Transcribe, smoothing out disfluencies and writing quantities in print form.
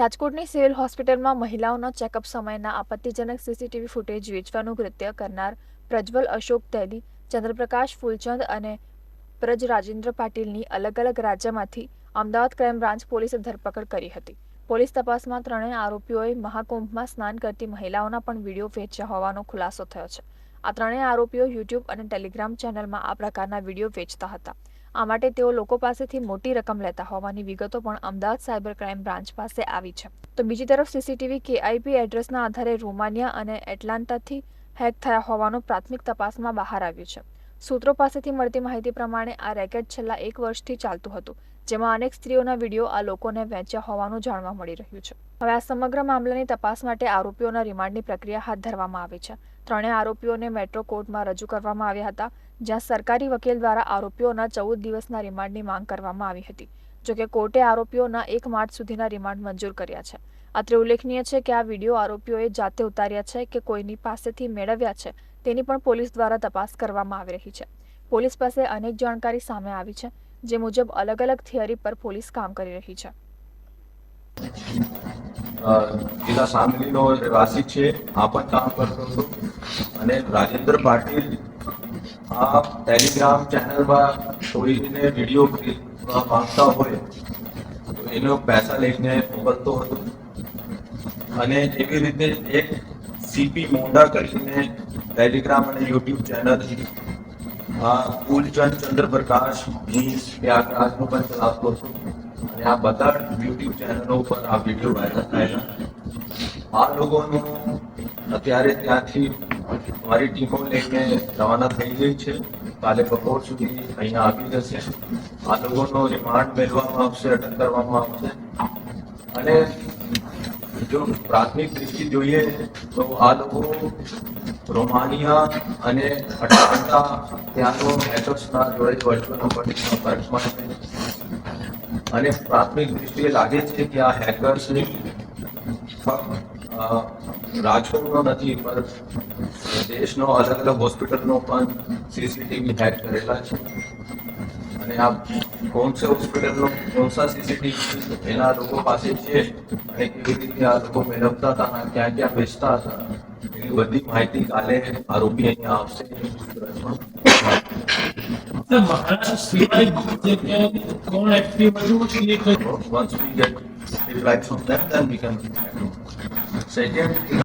રાજકોટની સિવિલ હોસ્પિટલમાં મહિલાઓના ચેકઅપ સમયના આપત્તિજનક સીસીટીવી ફૂટેજ વેચવાનું કૃત્ય કરનાર પ્રજ્વલ અશોક તેલી, ચંદ્રપ્રકાશ ફૂલચંદ અને પ્રજ રાજેન્દ્ર પાટીલની અલગ અલગ રાજ્યમાંથી અમદાવાદ ક્રાઇમ બ્રાન્ચ પોલીસે ધરપકડ કરી હતી. પોલીસ તપાસમાં ત્રણેય આરોપીઓએ મહાકુંભમાં સ્નાન કરતી મહિલાઓના પણ વિડીયો વેચ્યા હોવાનો ખુલાસો થયો છે. આ ત્રણેય આરોપીઓ યુટ્યુબ અને ટેલિગ્રામ ચેનલમાં આ પ્રકારના વિડીયો વેચતા હતા. આ માટે તેઓ લોકો પાસેથી મોટી રકમ લેતા હોવાની વિગતો પણ અમદાવાદ સાયબર ક્રાઇમ બ્રાન્ચ પાસે આવી છે. તો બીજી તરફ સીસીટીવી કેઆઈપી એડ્રેસના આધારે રોમાનિયા અને એટલાન્ટાથી હેક થયા હોવાનું પ્રાથમિક તપાસમાં બહાર આવ્યું છે. સૂત્રો પાસેથી મળતી માહિતી પ્રમાણે આ રેકેટ છેલ્લા 1 વર્ષથી ચાલતું હતું, જેમાં અનેક સ્ત્રીઓના વિડીયો આ લોકોને વેચ્યા હોવાનું જાણવા મળી રહ્યું છે. હવે આ સમગ્ર મામલાની તપાસ માટે આરોપીઓના રિમાન્ડની પ્રક્રિયા હાથ ધરવામાં આવી છે. ત્રણેય આરોપીઓને મેટ્રો કોર્ટમાં રજૂ કરવામાં આવ્યા હતા, જ્યાં સરકારી વકીલ દ્વારા આરોપીઓના 14 દિવસના રિમાન્ડની માંગ કરવામાં આવી હતી. જોકે કોર્ટે આરોપીઓના 1 માર્ચ સુધીના રિમાન્ડ મંજૂર કર્યા છે. અત્રે ઉલ્લેખનીય છે કે આ વિડીયો આરોપીઓએ જાતે ઉતાર્યા છે કે કોઈની પાસેથી મેળવ્યા છે તેની પણ પોલીસ દ્વારા તપાસ કરવામાં આવી રહી છે. પોલીસ પાસે અનેક જાણકારી સામે આવી છે, જે મુજબ અલગ અલગ થિયરી પર પોલીસ કામ કરી રહી છે. જિલ્લા સાંગલીનો રહેવાસી છે, આ પણ કામ કરતો હતો અને રાજેન્દ્ર પાટીલ આ ટેલિગ્રામ ચેનલમાં કોઈને વિડીયો માંગતા હોય તો એનો પૈસા લઈને મોકલતો હતો. અને એવી રીતે એક સીપી મોંડા કરીને ટેલિગ્રામ અને યુટ્યુબ ચેનલ ફૂલચંદ ચંદ્રપ્રકાશ પ્રયાગરાજનો પણ ચલાવતો હતો અને આ બધા યુટ્યુબ ચેનલો ઉપર આ વિડીયો વાયરલ થયેલા. આ લોકોનું અત્યારે ત્યાંથી મારી ટીમો લઈને રવાના થઈ ગઈ છે. કાલે બપોર સુધી અહીંયા આવી જશે. આ લોકોનો રિમાન્ડ મેળવવામાં આવશે, અટક કરવામાં આવશે. અને જો પ્રાથમિક દ્રષ્ટિ જોઈએ તો આ લોકો રોમાનિયા અને અટલાન્ટા ત્યાંનો હેકર્સના જોડે વર્ચ્યુઅલ નંબરની સંપર્કમાં છે. અને પ્રાથમિક દ્રષ્ટિએ લાગે છે કે આ હેકર્સની રાજકોટનો નથી, પણ દેશનો અલગ અલગ હોસ્પિટલનો પણ સીસીટીવી હેક કરેલા છે. અને આ કોણ છે હોસ્પિટલનો, કોણ સા સીસીટીવી એના લોકો પાસે છે અને કેવી રીતે આ લોકો મેળવતા હતા અને ક્યાં ક્યાં વેચતા હતા એની બધી માહિતી કાલે આરોપી અહીંયા આવશે. મહારાષ્ટ્ર સિવાય કોણ એક્ટિવ હતું? Once we get the rights of that, then we can. Second,